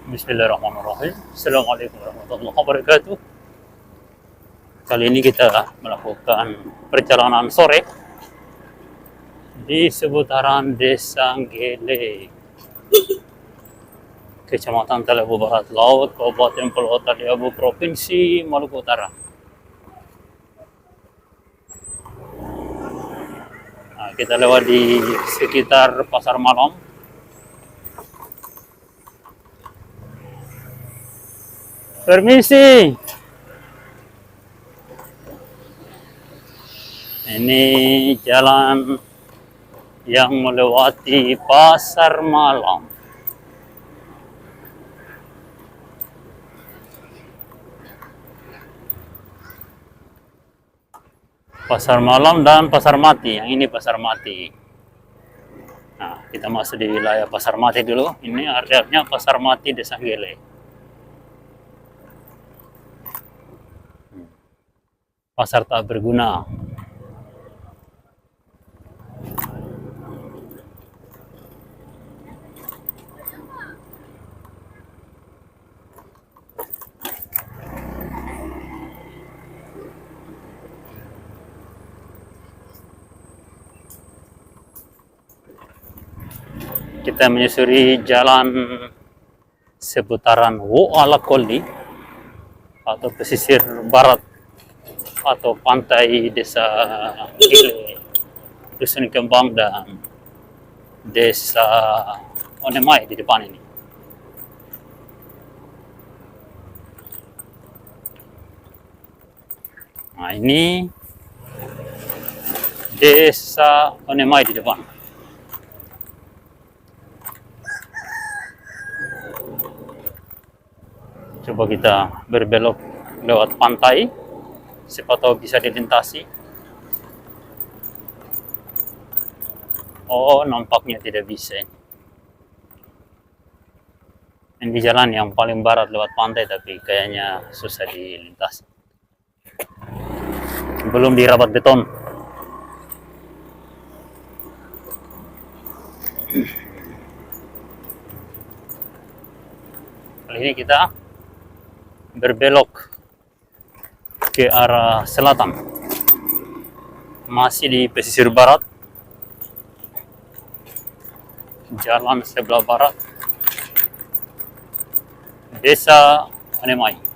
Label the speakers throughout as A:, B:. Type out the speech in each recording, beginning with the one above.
A: Bismillahirrahmanirrahim. Assalamualaikum warahmatullahi wabarakatuh. Kali ini kita melakukan perjalanan sore di seputaran Desa Gele, Kecamatan Talabu Barat Laut, Kabupaten Pulau Taliabu, Provinsi Maluku Utara. Nah, kita lewat di sekitar Pasar Malam. Permisi. Ini jalan yang melewati Pasar Malam. Pasar Malam dan Pasar Mati. Yang ini Pasar Mati. Nah, kita masuk di wilayah Pasar Mati dulu. Ini areanya Pasar Mati Desa Gele. Pasar tak berguna. Kita menyusuri jalan seputaran Woalakoli atau pesisir barat atau pantai Desa Gele, Dusun Kembang dan Desa Onemai di depan ini. Nah, ini Desa Onemai di depan. Coba kita berbelok lewat pantai, siapa tahu bisa dilintasi. Oh, nampaknya tidak bisa. Ini jalan yang paling barat lewat pantai, tapi kayaknya susah dilintasi. Belum dirapat beton. Kali ini kita berbelok ke arah selatan, masih di pesisir barat, jalan sebelah barat Desa Onemai.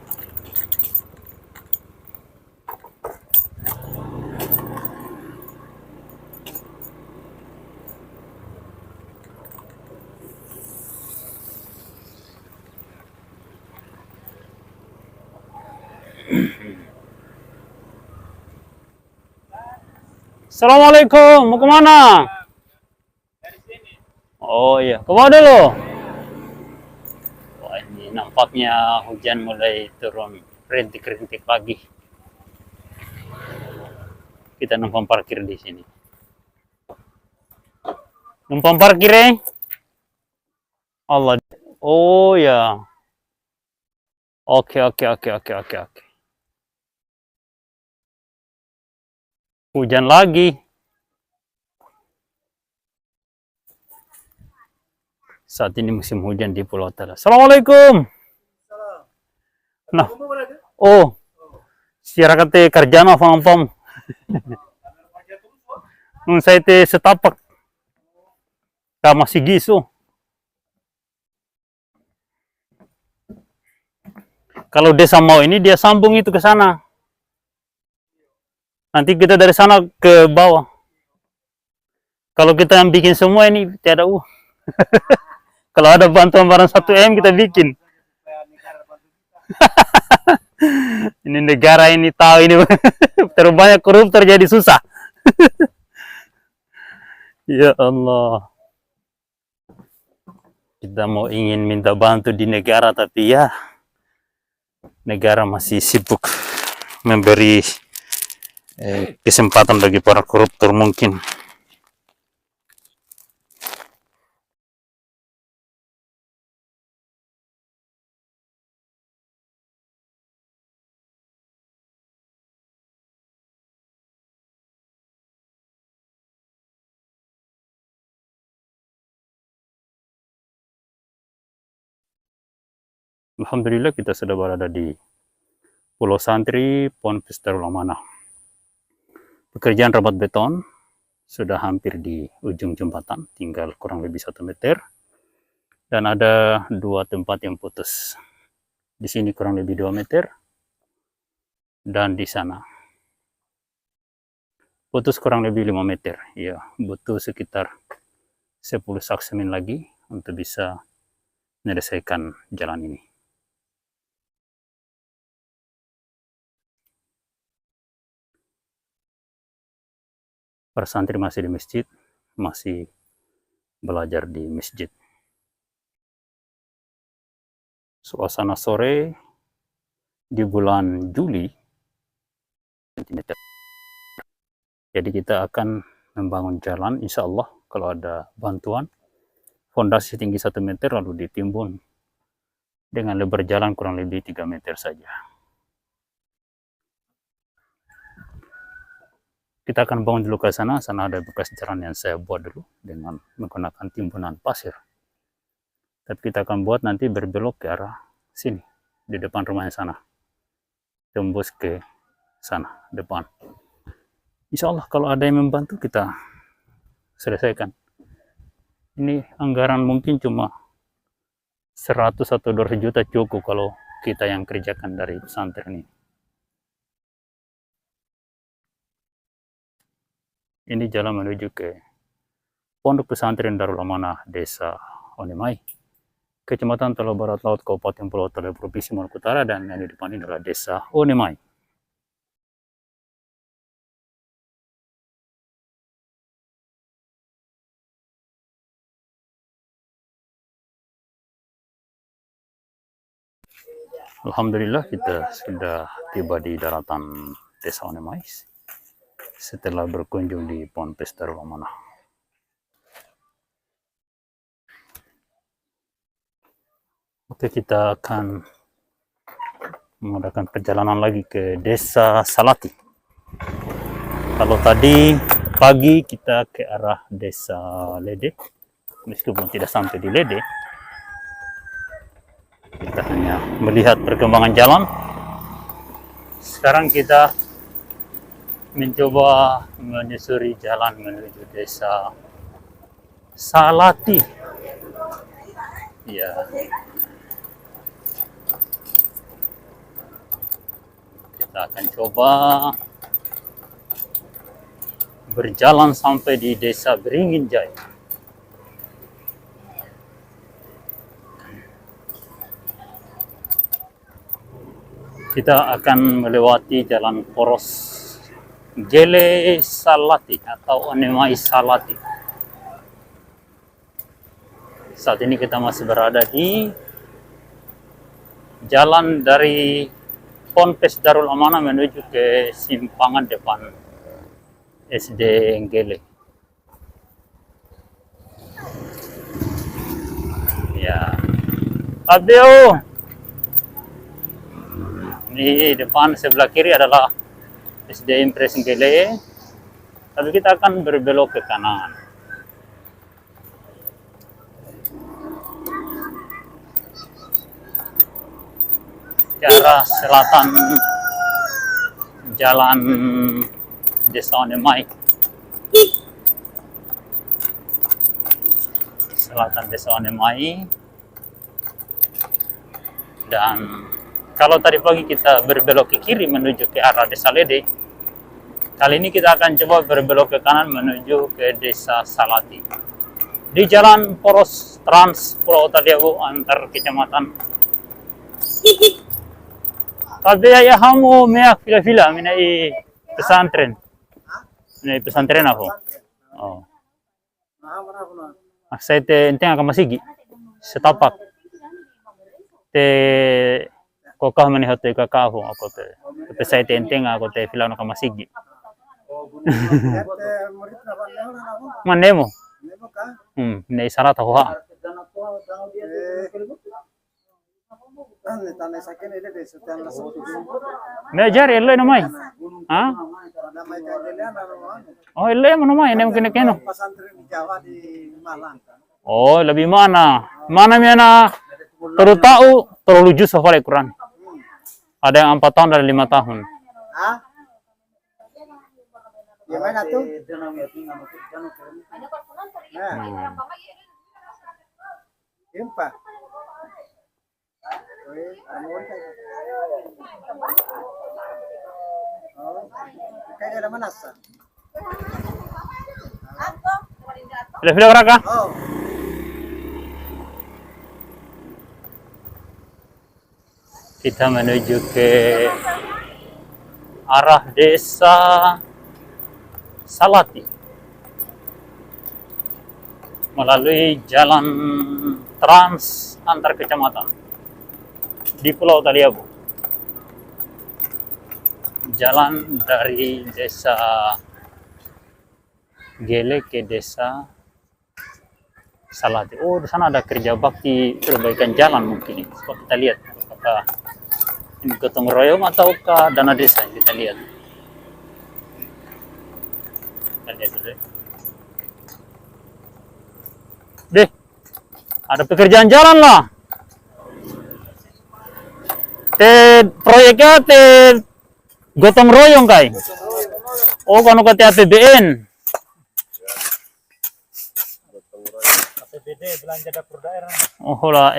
A: Assalamualaikum, mau kemana? Dari sini. Oh iya, ke bawah dulu. Wah, ini nampaknya hujan mulai turun rintik-rintik pagi. Kita numpang parkir di sini. Numpang parkir ya? Allah. Oh ya. Oke. Hujan lagi. Saat ini musim hujan di Pulau Tala. Assalamualaikum. Nah, oh, siara kate kerja no pam. Saya te setapak. Masih gisu. Kalau desa mau ini dia sambung itu ke sana. Nanti kita dari sana ke bawah. Kalau kita yang bikin semua ini tiada Kalau ada bantuan barang 1M kita bikin. Ini negara ini tahu ini terlalu banyak koruptor jadi susah. Ya Allah. Kita mau ingin minta bantu di negara tapi ya negara masih sibuk memberi kesempatan bagi para koruptor mungkin. Alhamdulillah kita sudah berada di Pulau Santri, Ponpes Darul Amanah. Pekerjaan rabat beton sudah hampir di ujung jembatan, tinggal kurang lebih 1 meter. Dan ada 2 tempat yang putus. Di sini kurang lebih 2 meter. Dan di sana putus kurang lebih 5 meter. Ya, butuh sekitar 10 sak semen lagi untuk bisa menyelesaikan jalan ini. Para santri masih di masjid, masih belajar di masjid. Suasana sore di bulan Juli, jadi kita akan membangun jalan, insya Allah kalau ada bantuan. Fondasi tinggi 1 meter lalu ditimbun dengan lebar jalan kurang lebih 3 meter saja. Kita akan bangun dulu ke sana, sana ada bekas jalan yang saya buat dulu dengan menggunakan timbunan pasir. Tapi kita akan buat nanti berbelok ke arah sini, di depan rumahnya sana. Tembus ke sana, depan. Insya Allah kalau ada yang membantu kita selesaikan. Ini anggaran mungkin cuma 100 atau 200 juta cukup kalau kita yang kerjakan dari pesantren ini. Ini jalan menuju ke Pondok Pesantren Darul Amanah, Desa Onemai, Kecamatan Telaga Barat Laut, Kabupaten Pulau Taliau, Provinsi Maluku Utara, dan yang di depan ini adalah Desa Onemai. Alhamdulillah kita sudah tiba di daratan Desa Onemai setelah berkunjung di Ponpes Darul Amanah. Oke, kita akan mengadakan perjalanan lagi ke Desa Salati. Kalau tadi pagi kita ke arah Desa Lede, meskipun tidak sampai di Lede, kita hanya melihat perkembangan jalan. Sekarang kita mencoba menyusuri jalan menuju Desa Salati. Ya. Kita akan coba berjalan sampai di Desa Beringin Jaya. Kita akan melewati jalan poros Gele Salati atau Onemai Salati. Saat ini kita masih berada di jalan dari Ponpes Darul Amanah menuju ke simpangan depan SD Gele. Ya, Abio. Ini depan sebelah kiri adalah SD Impres Gele, tapi kita akan berbelok ke kanan. Ke arah selatan jalan Desa Onemai. Selatan Desa Onemai. Dan kalau tadi pagi kita berbelok ke kiri menuju ke arah Desa Lede, kali ini kita akan coba berbelok ke kanan menuju ke Desa Salati. Di jalan poros Trans Pulau Taliau antar kecamatan. Tapi ya kamu meak fila-fila minai pesantren. Minai pesantren aku. Oh. Saya enteng akan masigi. Setapak. Te kokah menihat te kakahu aku te. Tapi saya enteng aku te fila akan masigi. Manemo. Minai sarat aku ha. Mejar ello namai. Ha? Oh, ello namai, nem kene-kene. Oh, lebih mana? Mana miana? Terutau terlalu jus hafal Quran. Ada yang 4 tahun, ada 5 tahun.
B: Ah? Gimana tuh? Nah, yun pa. Oh, kaya naman nasa.
A: Sudah Raka?
B: Oh.
A: Kita menuju ke arah desa Salati melalui jalan trans antar kecamatan di Pulau Taliabu. Jalan dari desa Gele ke desa Salati. Oh, di sana ada kerja bakti perbaikan jalan mungkin. Coba kita lihat apakah ini gotong royong ataukah dana desa. Kita lihat. Kita lihat dulu. Deh, ada pekerjaan jalan lah. Proyeknya gotong royong kai. Oh, kan kata APBN. APBD belanja dapur daerah. Oh lah,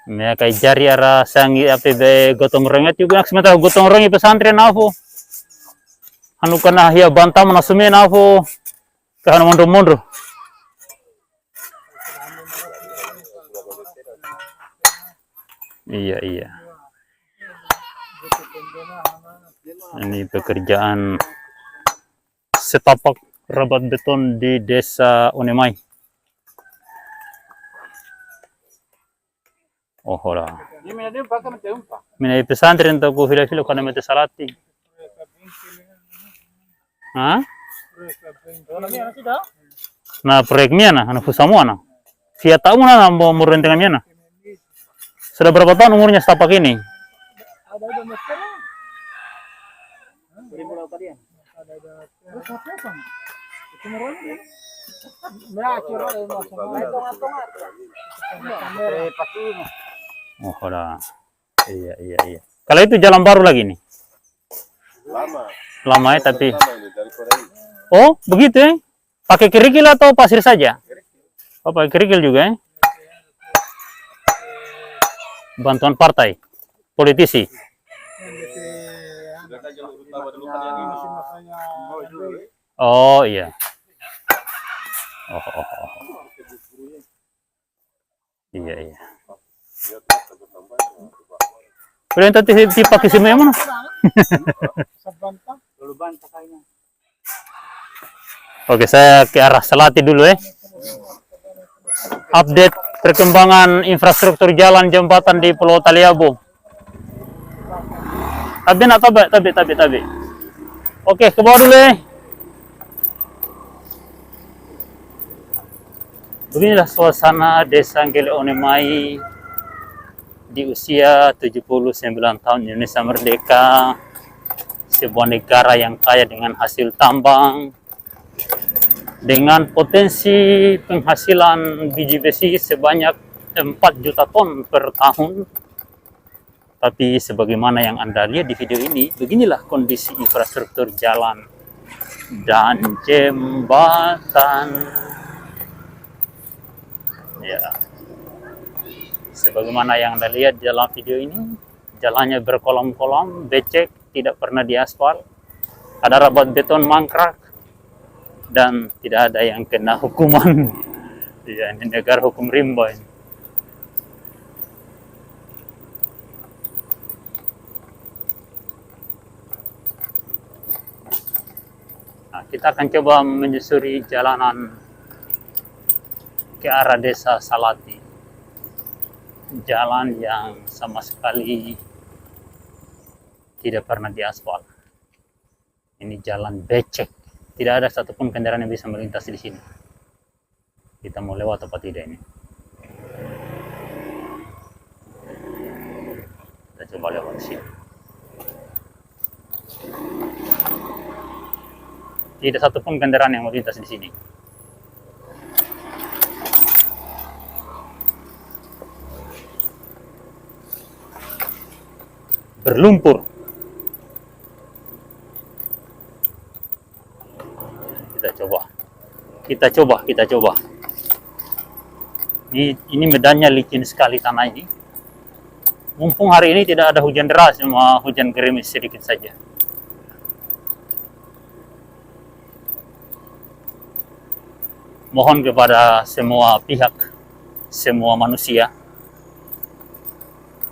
A: me kai jari ara sangi APB gotong royong itu guna sementara gotong royong pesantren aku. Anu kana hia bantam na sumen aku. Kahana mondo-mondo. Iya. Ini pekerjaan setapak rabat beton di desa Unemai. Oh lah. Mina pesantren to ku hila-hila kana mete Salati. Hah? Nah, proyeknya na, anu semua na. Via tahu na mau merentengannya na. Sudah berapa tahun umurnya setapak ini? Oh lah. Iya. Kalau itu jalan baru lagi nih? Lama ya tapi. Oh, begitu ya? Pakai kerikil atau pasir saja? Oh, pakai kerikil juga ya? Bantuan partai, politisi. Oh iya. Oh. Iya. Boleh nanti pakai semua mana? Oke, saya ke arah Salati dulu ya. Update perkembangan infrastruktur jalan jembatan di Pulau Taliabu. Tabi. Oke, ke bawah dulu ya. Beginilah suasana desa Gele Unemai di usia 79 tahun Indonesia merdeka. Sebuah negara yang kaya dengan hasil tambang, dengan potensi penghasilan biji besi sebanyak 4 juta ton per tahun. Tapi sebagaimana yang Anda lihat di video ini, beginilah kondisi infrastruktur jalan dan jembatan. Ya. Sebagaimana yang Anda lihat di dalam video ini, jalannya berkolom-kolom, becek, tidak pernah diaspal. Ada rabat beton mangkrak dan tidak ada yang kena hukuman. Ya, ini negara hukum rimba ini. Nah, kita akan coba menyusuri jalanan ke arah desa Salati. Jalan yang sama sekali tidak pernah diaspal. Ini jalan becek. Tidak ada satupun kendaraan yang bisa melintas di sini. Kita mau lewat apa tidak ini? Kita coba lewat sini. Tidak satupun kendaraan yang melintas di sini. berlumpur. Kita coba. Ini medannya licin sekali tanah ini. Mumpung hari ini tidak ada hujan deras, cuma hujan gerimis sedikit saja. Mohon kepada semua pihak, semua manusia,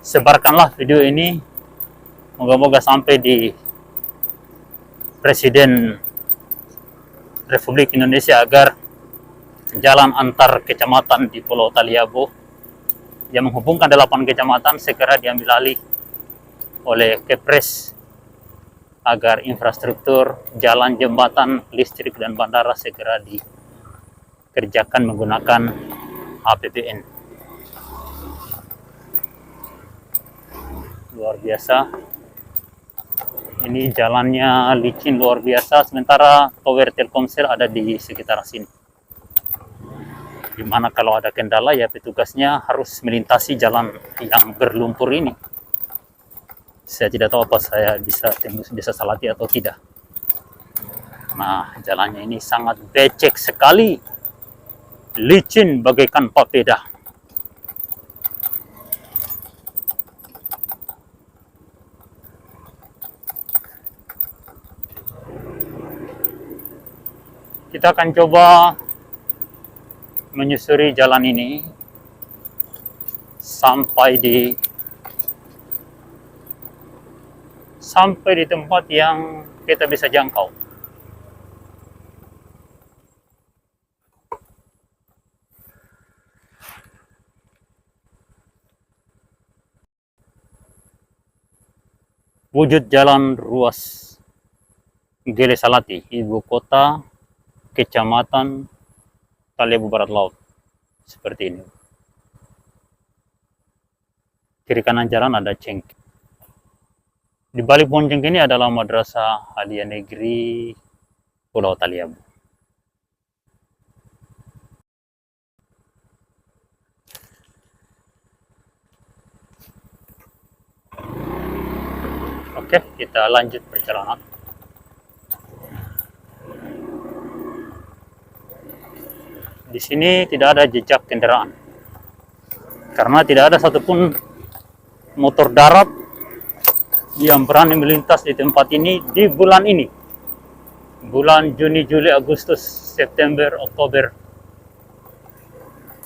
A: sebarkanlah video ini. Moga-moga sampai di Presiden Republik Indonesia agar jalan antar kecamatan di Pulau Taliabu yang menghubungkan 8 kecamatan segera diambil alih oleh Kepres agar infrastruktur jalan, jembatan, listrik, dan bandara segera dikerjakan menggunakan APBN. Luar biasa. Ini jalannya licin luar biasa, sementara tower Telkomsel ada di sekitar sini. Dimana kalau ada kendala ya petugasnya harus melintasi jalan yang berlumpur ini. Saya tidak tahu apa saya bisa tembus desa Salati atau tidak. Nah, jalannya ini sangat becek sekali, licin bagaikan papeda. Kita akan coba menyusuri jalan ini sampai di tempat yang kita bisa jangkau. Wujud jalan ruas Gele Salati, ibu kota Kecamatan Taliabu Barat Laut, seperti ini. Kiri kanan jalan ada cengkeh. Di balik pohon cengkeh ini adalah Madrasah Aliyah Negeri Pulau Taliabu. Oke, kita lanjut perjalanan. Di sini tidak ada jejak kendaraan, karena tidak ada satupun motor darat yang berani melintas di tempat ini di bulan ini. Bulan Juni, Juli, Agustus, September, Oktober,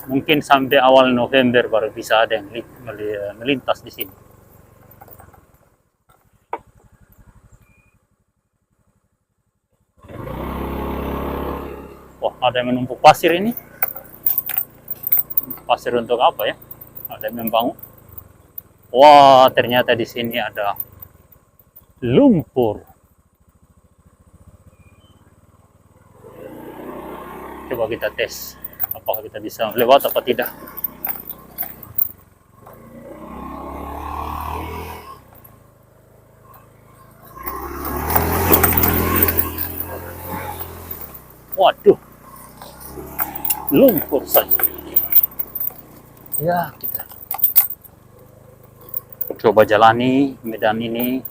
A: mungkin sampai awal November baru bisa ada yang melintas di sini. Wah, ada yang menumpuk pasir ini. Pasir untuk apa ya? Ada yang membangun. Wah, ternyata di sini ada lumpur. Coba kita tes, apakah kita bisa lewat apa tidak. Waduh, lumpur saja. Ya, kita coba jalani medan ini.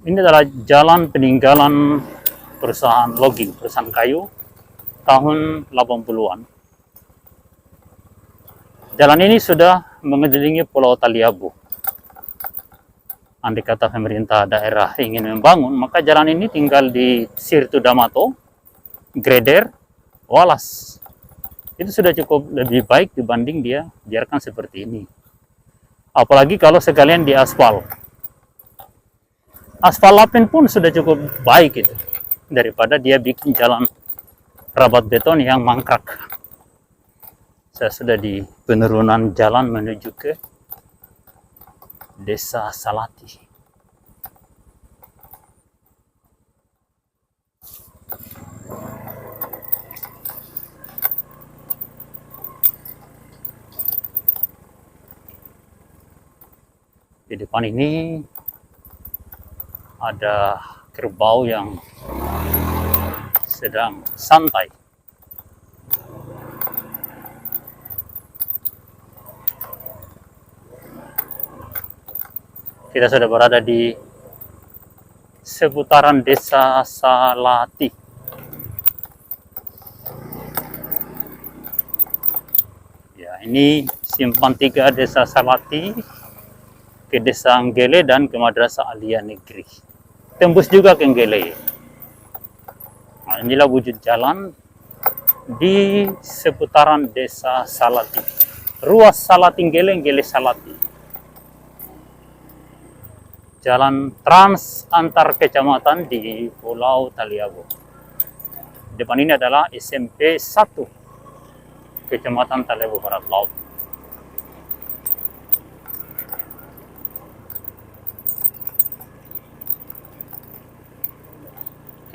A: Ini adalah jalan peninggalan perusahaan logging, perusahaan kayu tahun 80-an. Jalan ini sudah mengelilingi Pulau Taliabu. Andai kata pemerintah daerah ingin membangun, maka jalan ini tinggal di Sirtu Damato, Greder, Walas. Itu sudah cukup lebih baik dibanding dia biarkan seperti ini. Apalagi kalau sekalian di aspal. Aspal lapen pun sudah cukup baik itu, daripada dia bikin jalan rabat beton yang mangkrak. Saya sudah di penurunan jalan menuju ke Desa Salati. Di depan ini ada kerbau yang sedang santai. Kita sudah berada di seputaran Desa Salati. Ya, ini simpang 3 Desa Salati ke Desa Nggele dan ke Madrasah Aliyah Negeri. Tembus juga ke Nggele. Nah, inilah wujud jalan di seputaran Desa Salati. Ruas Salati Nggele, Nggele Salati. Jalan trans antar kecamatan di Pulau Taliabu. Depan ini adalah SMP 1 Kecamatan Taliabu Barat Laut.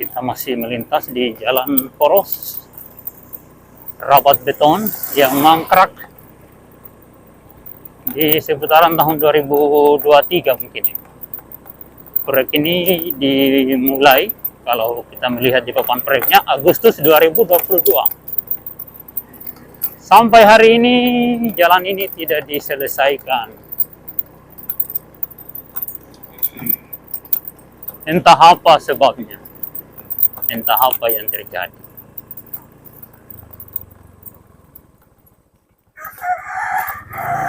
A: Kita masih melintas di jalan poros rapat beton yang mangkrak di seputaran tahun 2023 mungkin. Proyek ini dimulai, kalau kita melihat di papan proyeknya, Agustus 2022. Sampai hari ini jalan ini tidak diselesaikan. Entah apa sebabnya, entah apa yang terjadi.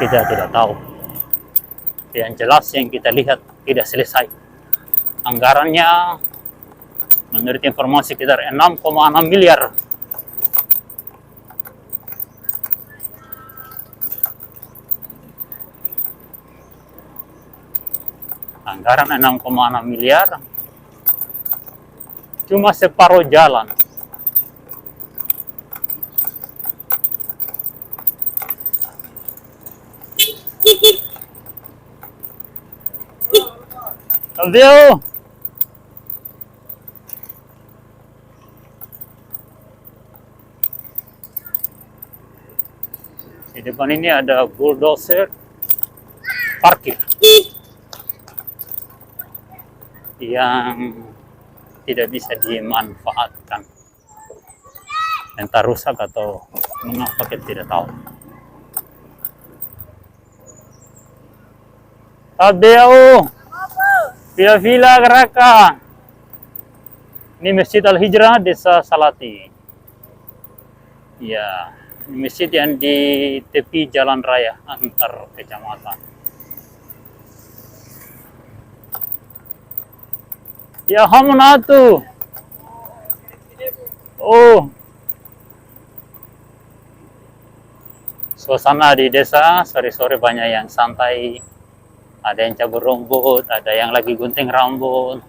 A: Kita tidak tahu. Yang jelas yang kita lihat tidak selesai. Anggarannya menurut informasi sekitar 6,6 miliar. Anggaran 6,6 miliar. Cuma separuh jalan. Alvio. Di depan ini ada bulldozer parkir yang tidak bisa dimanfaatkan. Entah rusak atau mengapa kita tidak tahu. Tabeo, vila Geraka. Ini Masjid Al-Hijrah Desa Salati. Ya. Masjid yang di tepi jalan raya antar kecamatan. Ya hamunatu. Oh. Suasana di desa sore-sore banyak yang santai. Ada yang cabur rumput, ada yang lagi gunting rambut.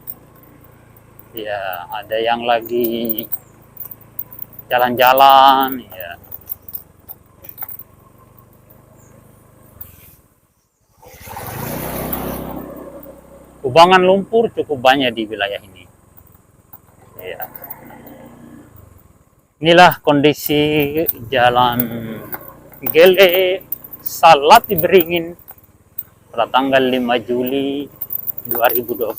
A: Ya, ada yang lagi jalan-jalan, ya. Kubangan lumpur cukup banyak di wilayah ini. Ya. Inilah kondisi jalan Nggele Salati Beringin pada tanggal 5 Juli 2025.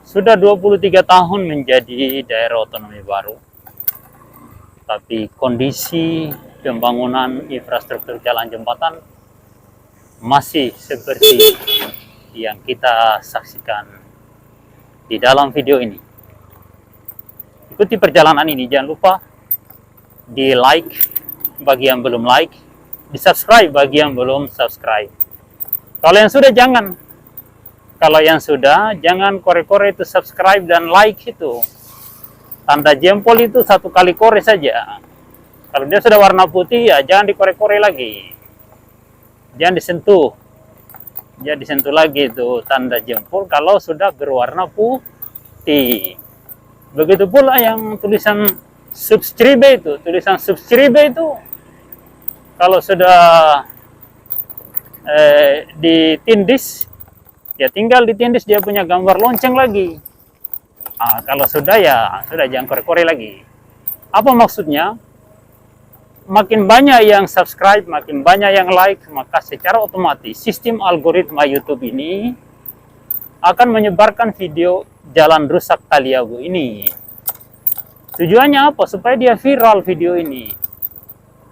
A: Sudah 23 tahun menjadi daerah otonomi baru. Tapi kondisi pembangunan infrastruktur jalan jembatan masih seperti yang kita saksikan di dalam video ini. Ikuti perjalanan ini, jangan lupa di like bagi yang belum like, di subscribe bagi yang belum subscribe. Kalau yang sudah jangan, kalau yang sudah jangan kore-kore itu subscribe dan like itu. Tanda jempol itu 1 kali kore saja. Kalau dia sudah warna putih ya jangan dikore-kore lagi. Jangan disentuh. Jangan disentuh lagi itu tanda jempol kalau sudah berwarna putih. Begitu pula yang tulisan subscribe itu, kalau sudah ditindis, ya tinggal ditindis dia punya gambar lonceng lagi. Nah, kalau sudah ya sudah jangan kore-kore lagi. Apa maksudnya? Makin banyak yang subscribe, makin banyak yang like, maka secara otomatis sistem algoritma YouTube ini akan menyebarkan video jalan rusak Taliabu ini. Tujuannya apa? Supaya dia viral video ini.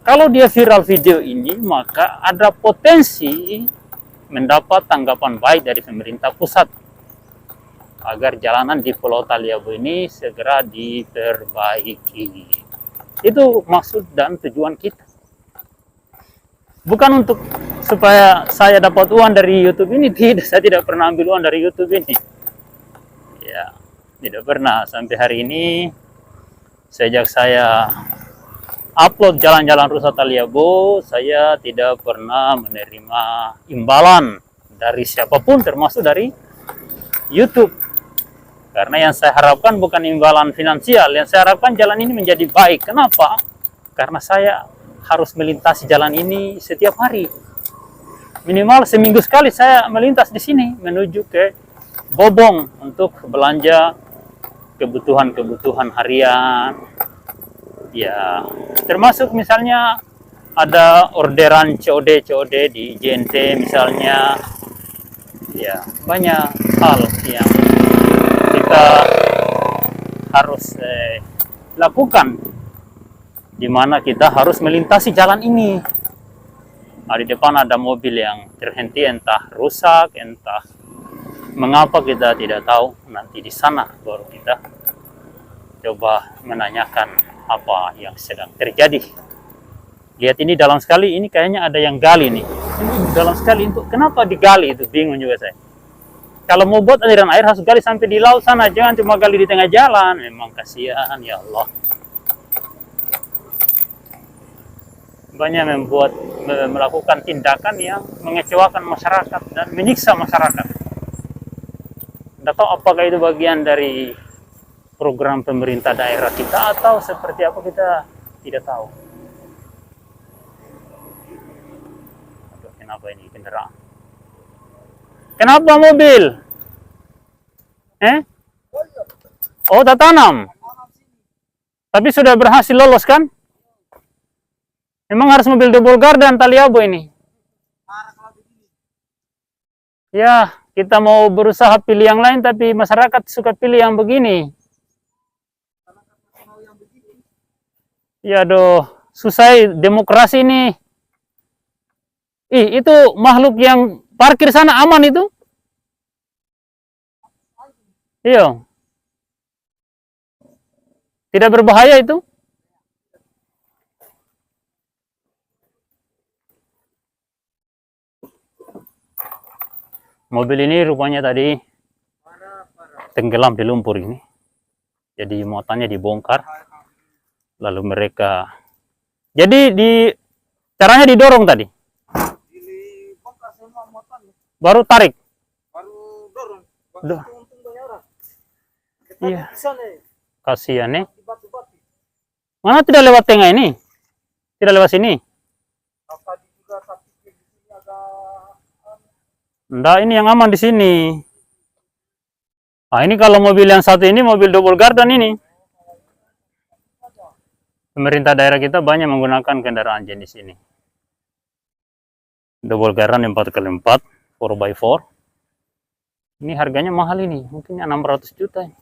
A: Kalau dia viral video ini, maka ada potensi mendapat tanggapan baik dari pemerintah pusat agar jalanan di Pulau Taliabu ini segera diperbaiki. Itu maksud dan tujuan kita. Bukan untuk supaya saya dapat uang dari YouTube ini, tidak. Saya tidak pernah ambil uang dari YouTube ini. Ya, tidak pernah sampai hari ini. Sejak saya upload jalan-jalan rusa Taliabu, saya tidak pernah menerima imbalan dari siapapun, termasuk dari YouTube. Karena yang saya harapkan bukan imbalan finansial, yang saya harapkan jalan ini menjadi baik. Kenapa? Karena saya harus melintasi jalan ini setiap hari. Minimal seminggu sekali saya melintas di sini menuju ke Bobong untuk belanja kebutuhan-kebutuhan harian. Ya, termasuk misalnya ada orderan COD di JNT misalnya. Ya, banyak hal yang kita harus lakukan, di mana kita harus melintasi jalan ini. Nah, di depan ada mobil yang terhenti, entah rusak, entah mengapa kita tidak tahu. Nanti di sana baru kita coba menanyakan apa yang sedang terjadi. Lihat ini dalam sekali, ini kayaknya ada yang gali nih. Ini dalam sekali, untuk kenapa digali itu bingung juga saya. Kalau mau buat aliran air harus gali sampai di laut sana, jangan cuma gali di tengah jalan. Memang kasihan, ya Allah. Banyak melakukan tindakan yang mengecewakan masyarakat dan menyiksa masyarakat. Tidak tahu apakah itu bagian dari program pemerintah daerah kita atau seperti apa, kita tidak tahu. Aduh, kenapa ini kendaraan? Kenapa mobil? Oh, tak tanam. Tapi sudah berhasil lolos kan? Memang harus mobil double gardan Taliabu ini. Ya, kita mau berusaha pilih yang lain, tapi masyarakat suka pilih yang begini. Ya doh, susah demokrasi ini. Itu makhluk yang parkir sana aman itu? Iya. Tidak berbahaya itu? Mobil ini rupanya tadi tenggelam di lumpur ini. Jadi muatannya dibongkar. Lalu mereka, jadi caranya didorong tadi. Baru tarik.
B: Baru dorong.
A: Iya. Kasihan nih. Mana tidak lewat tengah ini? Tidak lewat sini? Enggak, ini yang aman di sini. Nah, ini kalau mobil yang satu ini mobil double gardan ini. Pemerintah daerah kita banyak menggunakan kendaraan jenis ini. Double gardan 4x4, 4x4. Ini harganya mahal ini, mungkin 600 juta ini.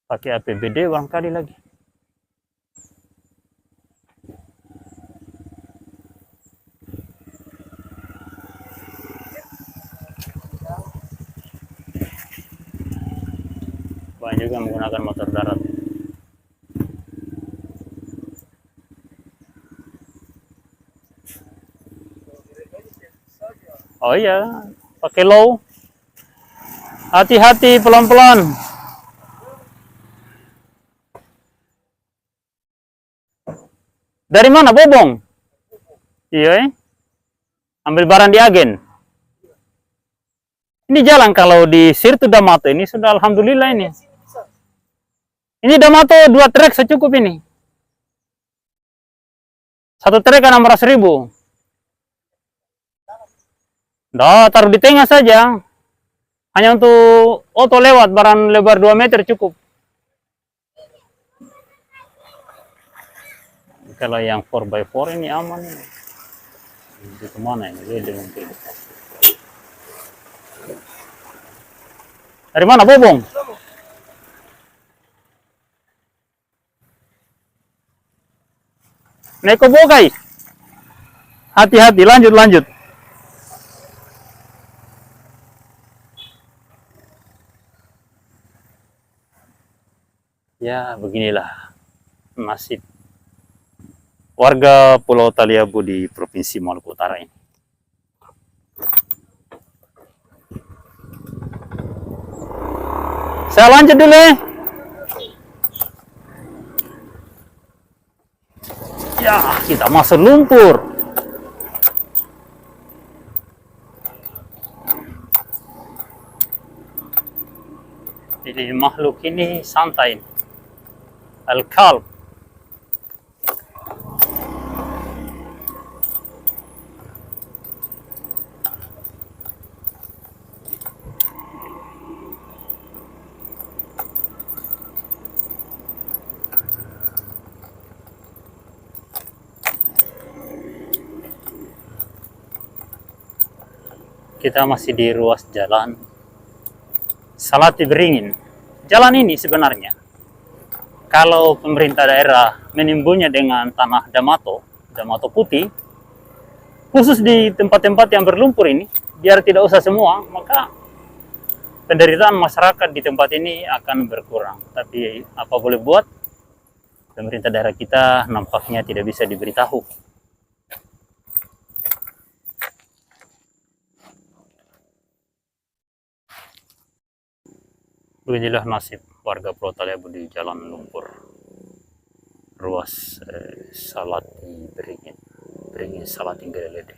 A: Pakai APBD barangkali lagi. Banyak juga menggunakan motor darat. Oh iya, pakai low. Hati-hati, pelan-pelan. Dari mana, Bobong? Iya, ambil barang di agen. Ini jalan kalau di Sirtu Damato ini sudah alhamdulillah ini. Ini Damato 2 trek secukup ini. 1 trek kan 600.000. Dah, taruh di tengah saja. Hanya untuk oto lewat, barang lebar 2 meter cukup. Kalau yang 4x4 ini aman. Ini kemana ini? Dia mungkin. Dari mana, Bobong? Naik ke Bokai. Hati-hati, lanjut. Ya, beginilah nasib warga Pulau Taliabu di Provinsi Maluku Utara ini. Saya lanjut dulu ya. Ya, kita masuk lumpur. Jadi makhluk ini santai. Al-Kalb. Kita masih di ruas jalan Salati Beringin. Jalan ini sebenarnya, kalau pemerintah daerah menimbunnya dengan tanah Damato, Damato putih, khusus di tempat-tempat yang berlumpur ini, biar tidak usah semua, maka penderitaan masyarakat di tempat ini akan berkurang. Tapi apa boleh buat, pemerintah daerah kita nampaknya tidak bisa diberitahu. Beginilah nasib warga Pulau Taliabu di jalan lumpur ruas Salati Beringin, Beringin Salati Gelede.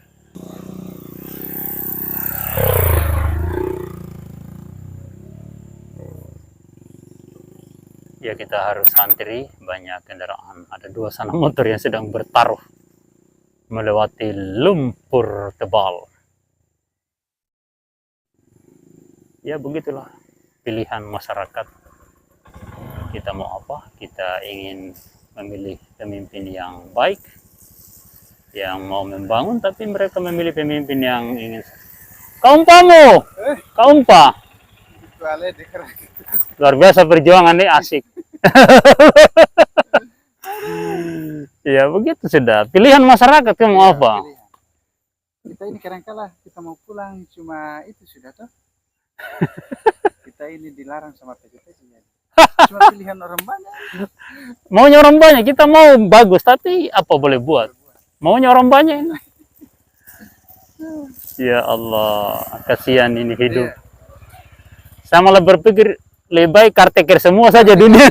A: Ya, kita harus antri, banyak kendaraan, ada 2 sana motor yang sedang bertaruh melewati lumpur tebal. Ya, begitulah pilihan masyarakat. Kita mau apa? Kita ingin memilih pemimpin yang baik, yang mau membangun, tapi mereka memilih pemimpin yang ingin kaumpamu, kaumpa. Luar biasa perjuangan nih, asik. Ya begitu sudah. Pilihan masyarakat kan mau apa?
B: Kita ini kadang-kala kita mau pulang cuma itu sudah toh. Kita ini dilarang sama PJJ. Cuma pilihan orang banyak.
A: Maunya orang banyak, kita mau bagus, tapi apa boleh buat? Maunya orang banyak ini. Ya Allah, kasihan ini hidup.
B: Iya.
A: Saya malah berpikir lebih baik karteker semua saja dunia.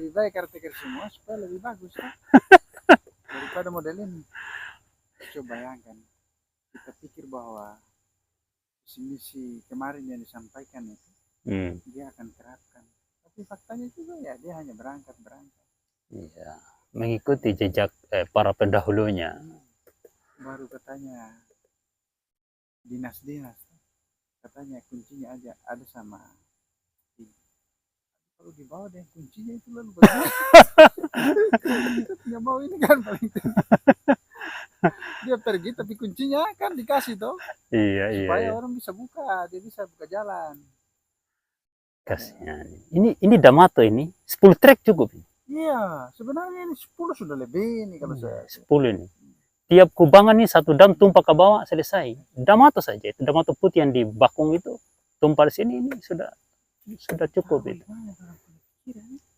B: Lebih baik karteker semua supaya lebih bagus kan? Daripada model ini. Coba bayangkan, kita pikir bahwa misi kemarin yang disampaikan itu dia akan terapkan, tapi faktanya juga ya dia hanya berangkat.
A: Iya, mengikuti jejak para pendahulunya.
B: Baru katanya dinas katanya kuncinya aja ada sama kalau dibawa deh kuncinya itu lalu bagaimana? Nggak mau ini kan paling dia pergi tapi kuncinya kan dikasih toh.
A: Iya.
B: Supaya orang bisa buka, dia bisa buka jalan.
A: Kasihan. Ini Damato ini 10 trek cukup.
B: Iya, sebenarnya ini 10 sudah lebih ini kalau saya.
A: 10 ini. Tiap kubangan ini 1 dam tumpah ke bawah selesai. Damato saja itu, Damato putih yang di bakung itu tumpah di sini ini sudah cukup itu.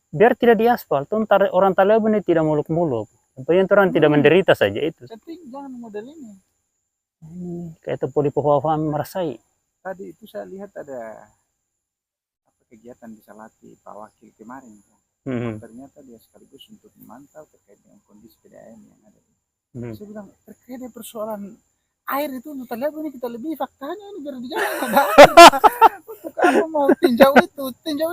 A: Biar tidak diaspal, orang Taliabu ini tidak muluk-muluk. Supaya orang tidak menderita saja itu.
B: Tapi jangan model ini.
A: Kayak itu Polipohuafam merasai.
B: Tadi itu saya lihat ada kegiatan di Salati Pak Wakil kemarin. Ternyata dia sekaligus untuk memantau terkait dengan kondisi PDAM yang ada. Saya bilang terkait dengan persoalan air itu untuk Taliabu ini kita lebih faktanya ini biar dijalan ada air. Untuk apa mau tinjau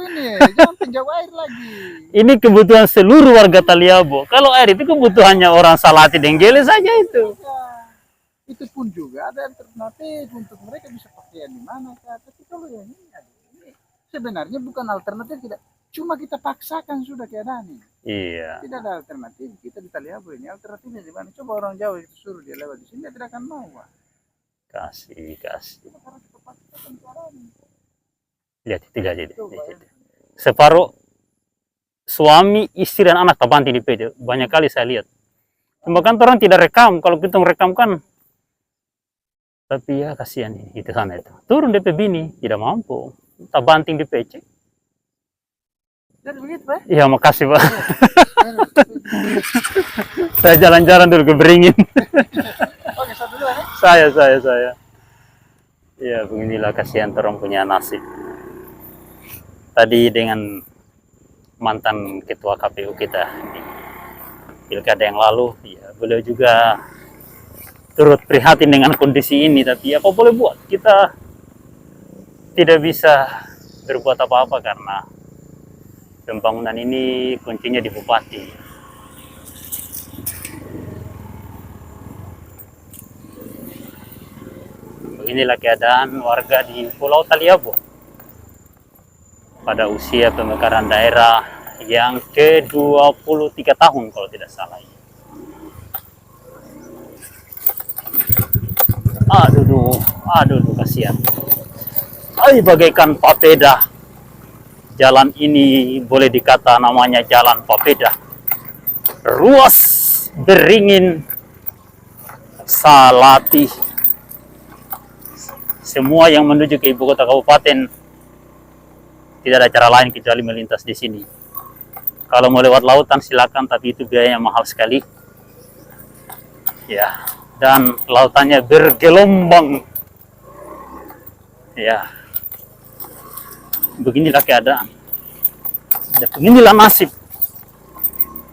B: ini, jangan tinjau air lagi.
A: Ini kebutuhan seluruh warga Taliabu. Kalau air itu kebutuhannya orang Salati Denggele saja itu.
B: Ya, itu pun juga ada alternatif untuk mereka bisa pakai di mana. Tapi kalau yang ini sebenarnya bukan alternatif, tidak. Cuma kita paksakan sudah keadaan ini.
A: Iya.
B: Tidak ada alternatif. Kita di Taliabu ini alternatifnya di mana? Coba orang Jawa itu suruh dia lewat di sini, dia tidak akan mau.
A: Kasih.
B: Karena kita paksakan keadaan ini.
A: Lihat itu aja. Separuh suami, istri dan anak terbanting di PD. Banyak kali saya lihat. Bahkan orang tidak rekam. Kalau kita rekam kan, tapi ya kasihan ini itu sana itu. Turun DP bini tidak mampu. Terbanting di PC.
B: Jadi begitu, Pak.
A: Iya, makasih Pak. Saya jalan-jalan dulu ke Beringin.
B: Oke, satu dulu, ya.
A: Saya. Ya, beginilah kasihan orang punya nasib. Tadi dengan mantan ketua KPU kita di pilkada yang lalu, ya beliau juga turut prihatin dengan kondisi ini. Tapi apa boleh buat? Kita tidak bisa berbuat apa-apa karena pembangunan ini kuncinya di bupati. Beginilah keadaan warga di Pulau Taliabu pada usia pemekaran daerah yang ke-23 tahun kalau tidak salah. Aduh, kasihan. Bagaikan papeda. Jalan ini boleh dikata namanya jalan papeda. Ruas Beringin Salati. Semua yang menuju ke ibu kota kabupaten tidak ada cara lain kecuali melintas di sini. Kalau mau lewat lautan silakan, tapi itu biayanya mahal sekali. Ya, dan lautannya bergelombang. Ya, beginilah keadaan. Dan beginilah nasib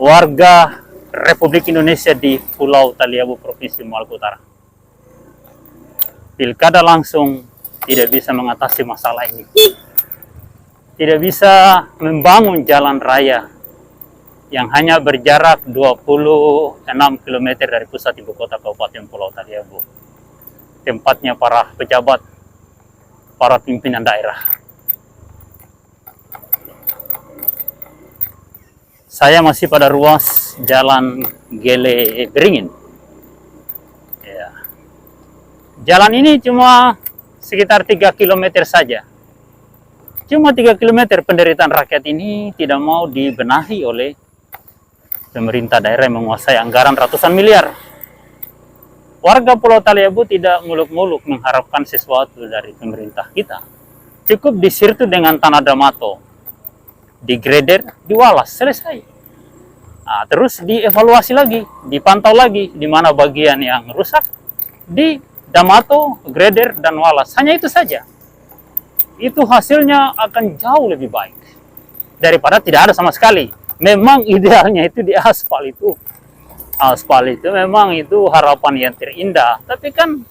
A: warga Republik Indonesia di Pulau Taliabu, Provinsi Maluku Utara. Pilkada langsung tidak bisa mengatasi masalah ini. Tidak bisa membangun jalan raya yang hanya berjarak 26 km dari pusat ibu kota Kabupaten Pulau Taliabu. Tempatnya para pejabat, para pimpinan daerah. Saya masih pada ruas Jalan Gele Beringin. Ya. Jalan ini cuma sekitar 3 km saja. Cuma 3 km, penderitaan rakyat ini tidak mau dibenahi oleh pemerintah daerah yang menguasai anggaran ratusan miliar. Warga Pulau Taliabu tidak muluk-muluk mengharapkan sesuatu dari pemerintah kita. Cukup disirtu dengan tanah Damato, digrader, diwalas, selesai. Nah, terus dievaluasi lagi, dipantau lagi di mana bagian yang rusak, di Damato, grader, dan walas. Hanya itu saja. Itu hasilnya akan jauh lebih baik daripada tidak ada sama sekali. Memang idealnya itu di aspal itu. Aspal itu memang itu harapan yang terindah. Tapi kan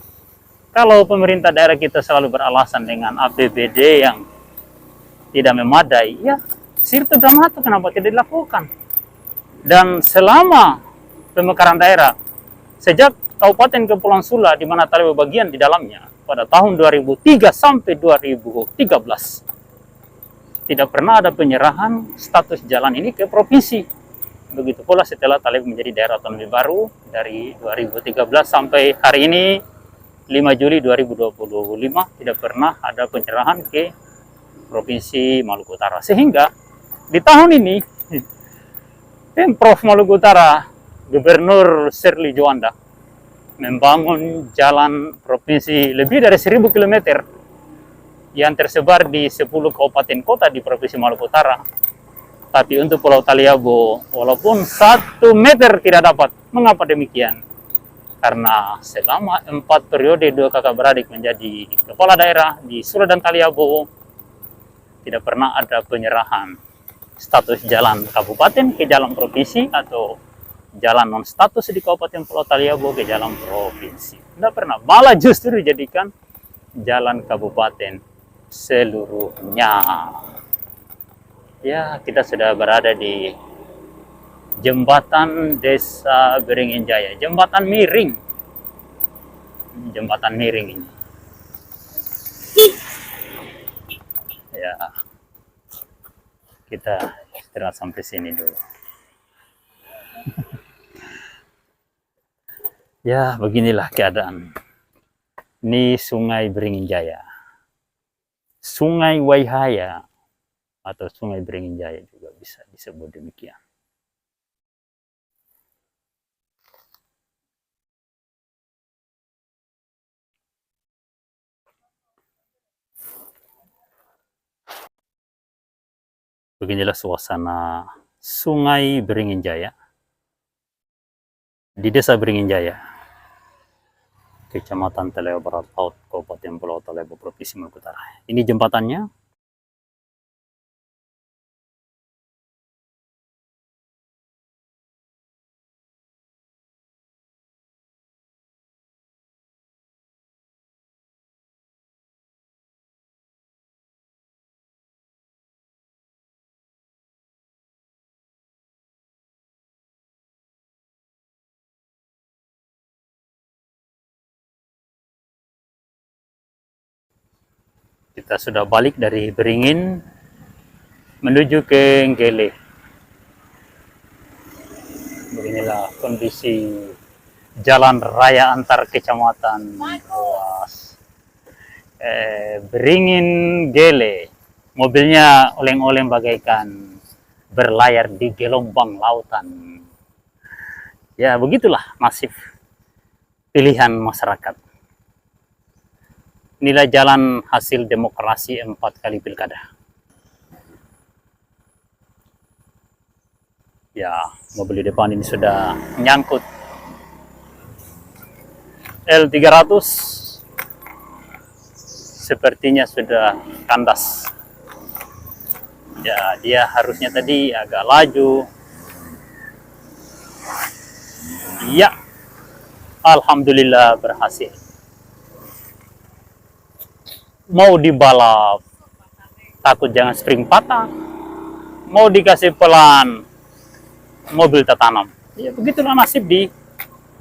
A: kalau pemerintah daerah kita selalu beralasan dengan APBD yang tidak memadai, ya sirtu Damato kenapa tidak dilakukan? Dan selama pemekaran daerah, sejak Kabupaten Kepulauan Sula di mana Taliabu bagian di dalamnya, pada tahun 2003 sampai 2013 tidak pernah ada penyerahan status jalan ini ke provinsi. Begitu pula setelah Taliabu menjadi daerah otonomi baru dari 2013 sampai hari ini 5 Juli 2025 tidak pernah ada penyerahan ke Provinsi Maluku Utara. Sehingga di tahun ini Pemprov Maluku Utara, Gubernur Sherly Juanda membangun jalan provinsi lebih dari 1000 km yang tersebar di 10 kabupaten kota di Provinsi Maluku Utara. Tapi untuk Pulau Taliabu, walaupun 1 meter tidak dapat. Mengapa demikian? Karena selama 4 periode 2 kakak beradik menjadi kepala daerah di Sula dan Taliabu, tidak pernah ada penyerahan status jalan kabupaten ke jalan provinsi atau jalan non status di Kabupaten Pulau Taliabu ke jalan provinsi. Tidak pernah. Malah justru dijadikan jalan kabupaten seluruhnya. Ya, kita sudah berada di jembatan Desa Beringin Jaya, jembatan miring. Jembatan miring ini. Ya, kita istirahat sampai sini dulu. Ya, beginilah keadaan. Ini Sungai Beringin Jaya. Sungai Waihaya atau Sungai Beringin Jaya juga bisa disebut demikian. Beginilah suasana Sungai Beringin Jaya di Desa Beringin Jaya, Kecamatan Taleo Barat Laut, Kabupaten Pulau Talebo, Provinsi Maluku Utara. Ini jembatannya. Kita sudah balik dari Beringin menuju ke Nggele. Beginilah kondisi jalan raya antar kecamatan luas. Beringin Nggele. Mobilnya oleng-oleng bagaikan berlayar di gelombang lautan. Ya, begitulah nasib pilihan masyarakat. Inilah jalan hasil demokrasi 4 kali pilkada. Ya, mobil di depan ini sudah nyangkut L300. Sepertinya sudah kandas. Ya, dia harusnya tadi agak laju. Ya, alhamdulillah berhasil. Mau dibalap, takut jangan spring patah. Mau dikasih pelan, mobil tertanam. Ya, begitulah nasib di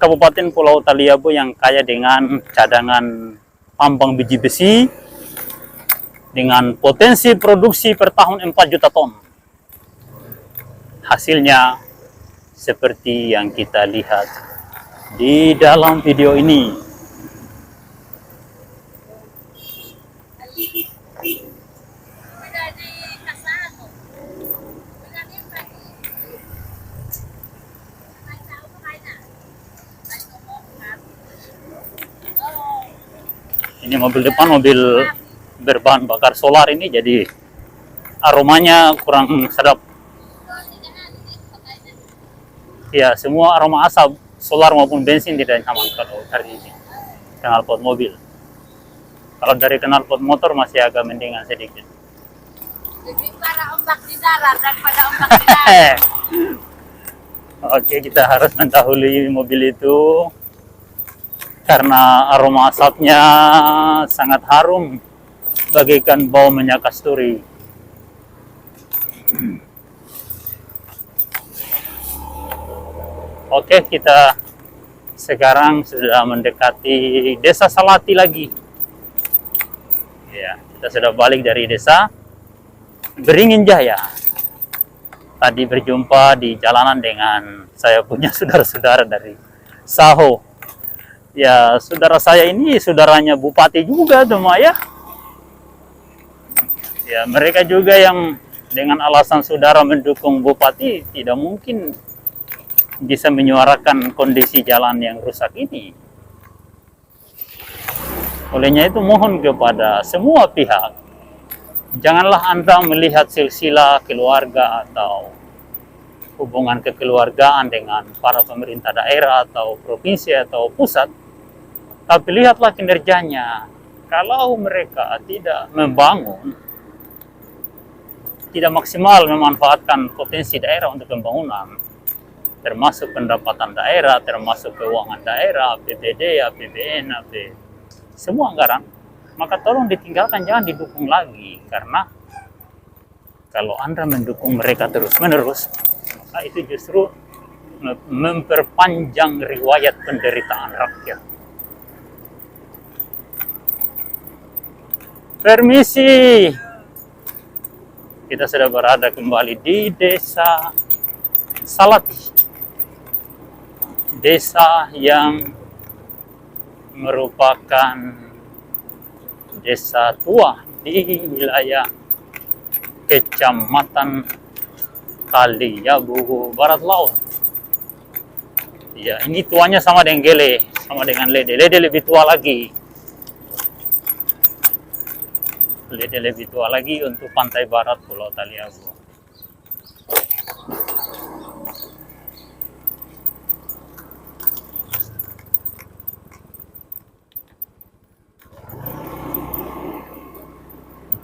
A: Kabupaten Pulau Taliabu yang kaya dengan cadangan tambang biji besi dengan potensi produksi per tahun 4 juta ton. Hasilnya seperti yang kita lihat di dalam video ini. Ini mobil depan, mobil berbahan bakar solar ini, jadi aromanya kurang sedap. Ya, semua aroma asap solar maupun bensin tidak nyaman kalau dari knalpot mobil. Kalau dari knalpot motor masih agak mendingan sedikit.
C: Lebih parah ombak di darat daripada ombak di laut.
A: Oke, kita harus mendahului mobil itu karena aroma asapnya sangat harum bagaikan bau minyak kasturi. Oke, kita sekarang sudah mendekati Desa Salati lagi. Ya, kita sudah balik dari Desa Beringin Jaya. Tadi berjumpa di jalanan dengan saya punya saudara-saudara dari Saho. Ya, saudara saya ini saudaranya bupati juga, cuma ya. Ya, mereka juga yang dengan alasan saudara mendukung bupati tidak mungkin bisa menyuarakan kondisi jalan yang rusak ini. Olehnya itu mohon kepada semua pihak, janganlah Anda melihat silsilah keluarga atau hubungan kekeluargaan dengan para pemerintah daerah atau provinsi atau pusat, tapi lihatlah kinerjanya. Kalau mereka tidak membangun, tidak maksimal memanfaatkan potensi daerah untuk pembangunan, termasuk pendapatan daerah, termasuk keuangan daerah, APBD, APBN, semua anggaran, maka tolong ditinggalkan, jangan didukung lagi. Karena kalau Anda mendukung mereka terus-menerus, maka itu justru memperpanjang riwayat penderitaan rakyat. Permisi, kita sudah berada kembali di Desa Salati, desa yang merupakan desa tua di wilayah Kecamatan Taliabu Barat Laut. Ya, ini tuanya sama dengan Gele, sama dengan Lede. Lede lebih tua lagi. Lede lebih tua lagi untuk pantai barat Pulau Taliabu.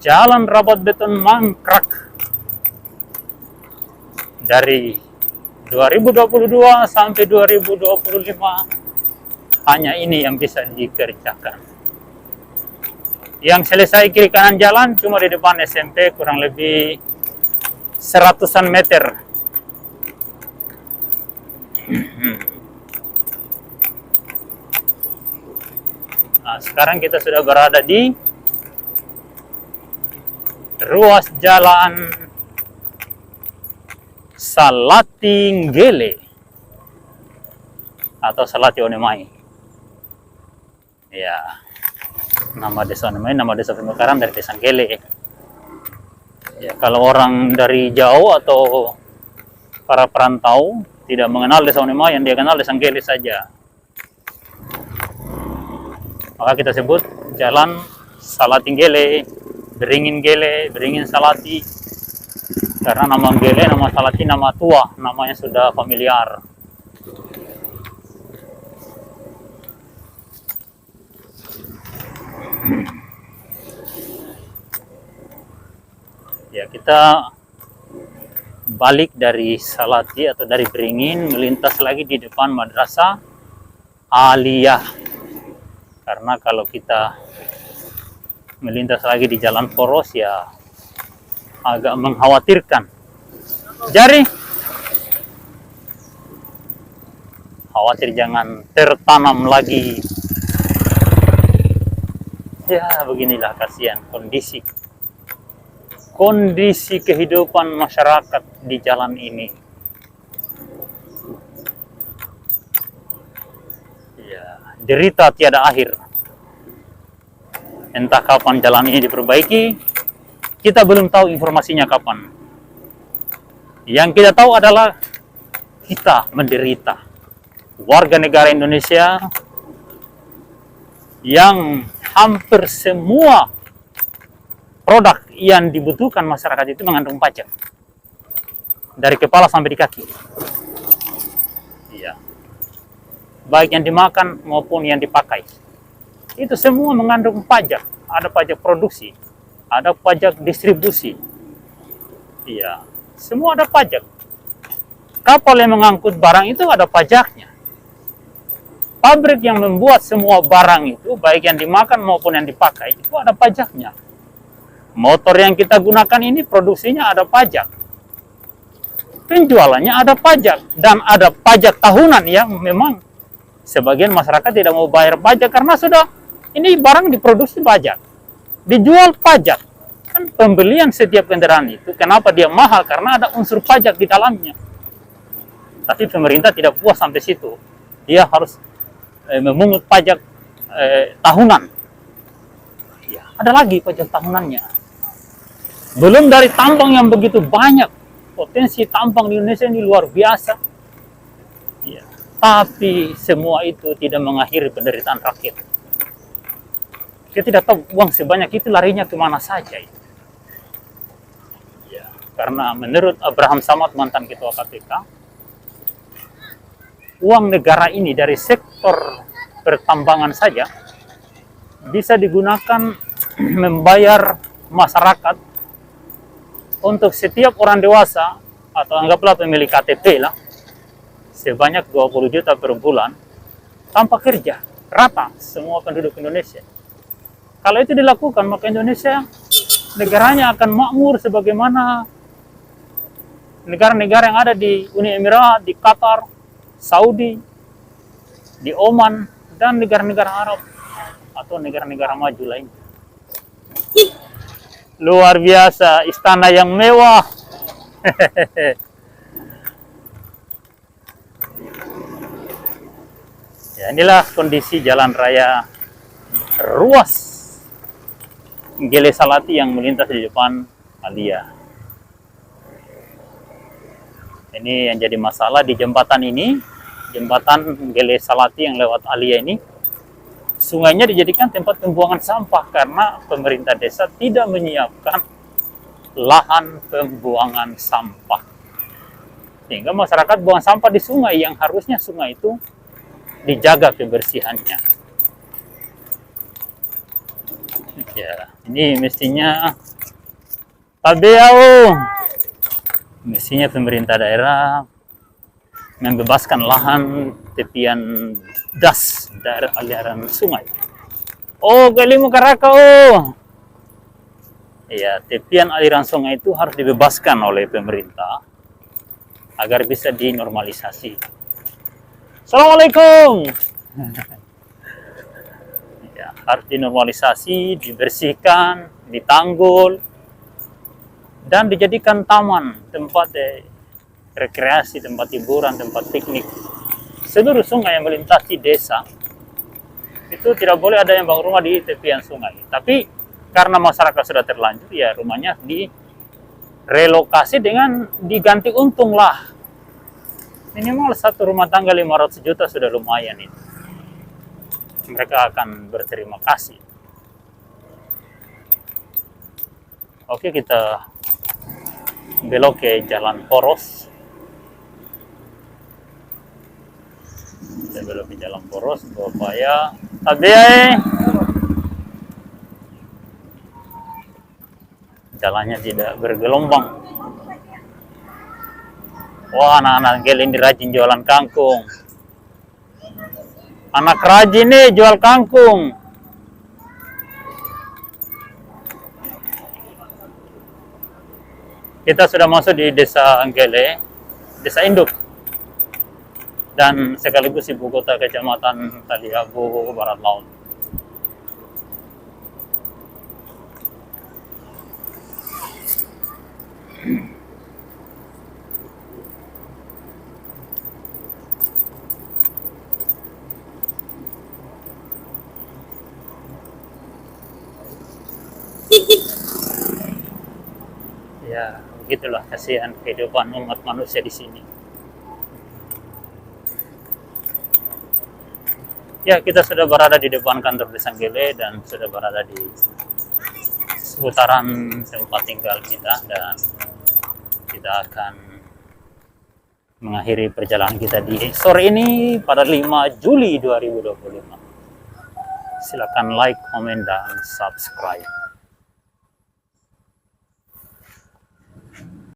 A: Jalan rapat beton mangkrak dari 2022 sampai 2025, hanya ini yang bisa dikerjakan. Yang selesai kiri kanan jalan cuma di depan SMP, kurang lebih 100-an meter. Nah, sekarang kita sudah berada di ruas jalan Salati Nggele atau Salati Onemai. Ya, nama desa Onemai, nama desa pemekaran dari desa Nggele. Ya, kalau orang dari jauh atau para perantau tidak mengenal desa Onemai, yang dia kenal desa Nggele saja. Maka kita sebut jalan Salati Nggele, Beringin Nggele, Beringin Salati. Karena nama Nggele, nama Salati, nama tua, namanya sudah familiar. Ya, kita balik dari Salati atau dari Beringin, melintas lagi di depan Madrasah Aliyah. Karena kalau kita melintas lagi di jalan poros ya agak mengkhawatirkan. Jadi khawatir jangan tertanam lagi. Ya beginilah kasihan kondisi kehidupan masyarakat di jalan ini. Ya, derita tiada akhir. Entah kapan jalan ini diperbaiki, kita belum tahu informasinya kapan. Yang kita tahu adalah kita menderita. Warga negara Indonesia yang hampir semua produk yang dibutuhkan masyarakat itu mengandung pajak. Dari kepala sampai di kaki. Iya. Baik yang dimakan maupun yang dipakai. Itu semua mengandung pajak. Ada pajak produksi, ada pajak distribusi. Iya, semua ada pajak. Kapal yang mengangkut barang itu ada pajaknya. Pabrik yang membuat semua barang itu, baik yang dimakan maupun yang dipakai, itu ada pajaknya. Motor yang kita gunakan ini produksinya ada pajak. Penjualannya ada pajak. Dan ada pajak tahunan yang memang sebagian masyarakat tidak mau bayar pajak karena sudah ini barang diproduksi pajak, dijual pajak. Kan pembelian setiap kendaraan itu, kenapa dia mahal? Karena ada unsur pajak di dalamnya. Tapi pemerintah tidak puas sampai situ. Dia harus memungut pajak tahunan. Ya, ada lagi pajak tahunannya. Belum dari tambang yang begitu banyak. Potensi tambang di Indonesia ini luar biasa. Ya, tapi semua itu tidak mengakhiri penderitaan rakyat. Kita tidak tahu uang sebanyak itu larinya kemana saja. Ya, karena menurut Abraham Samad, mantan ketua KPK, uang negara ini dari sektor pertambangan saja bisa digunakan membayar masyarakat untuk setiap orang dewasa atau anggaplah pemilik KTP lah sebanyak 20 juta per bulan tanpa kerja, rata semua penduduk Indonesia. Kalau itu dilakukan, maka Indonesia negaranya akan makmur sebagaimana negara-negara yang ada di Uni Emirat, di Qatar, Saudi, di Oman, dan negara-negara Arab atau negara-negara maju lainnya. Luar biasa, istana yang mewah. Ya, inilah kondisi jalan raya ruas Nggele Salati yang melintas di depan Aliyah. Ini yang jadi masalah di jembatan ini, jembatan Nggele Salati yang lewat Aliyah ini, sungainya dijadikan tempat pembuangan sampah karena pemerintah desa tidak menyiapkan lahan pembuangan sampah. Sehingga masyarakat buang sampah di sungai yang harusnya sungai itu dijaga kebersihannya. Ya, ini mestinya PBAU, mestinya pemerintah daerah membebaskan lahan tepian das daerah aliran sungai. Oh, Galimu Karaka, oh. Ya, tepian aliran sungai itu harus dibebaskan oleh pemerintah agar bisa dinormalisasi. Assalamualaikum. Ya, harus dinormalisasi, dibersihkan, ditanggul, dan dijadikan taman, tempat rekreasi, tempat hiburan, tempat piknik. Seluruh sungai yang melintasi desa itu tidak boleh ada yang bangun rumah di tepian sungai. Tapi karena masyarakat sudah terlanjur, ya rumahnya direlokasi dengan diganti untung lah. Minimal satu rumah tangga 500 juta sudah lumayan itu. Mereka akan berterima kasih. Oke, kita belok ke Jalan Poros. Kita belok ke Jalan Poros, Bapaya. Tabiai. Jalannya tidak bergelombang. Wah, anak-anak gel ini rajin jualan kangkung. Anak rajin nih jual kangkung. Kita sudah masuk di Desa Anggele, Desa Induk, dan sekaligus ibu kota Kecamatan Taliabu Barat Laut. Ya, begitulah kasihan kehidupan umat manusia di sini. Ya, kita sudah berada di depan kantor Desa Anggele dan sudah berada di seputaran tempat tinggal kita, dan kita akan mengakhiri perjalanan kita di sore ini pada 5 Juli 2025. Silakan like, komen, dan subscribe.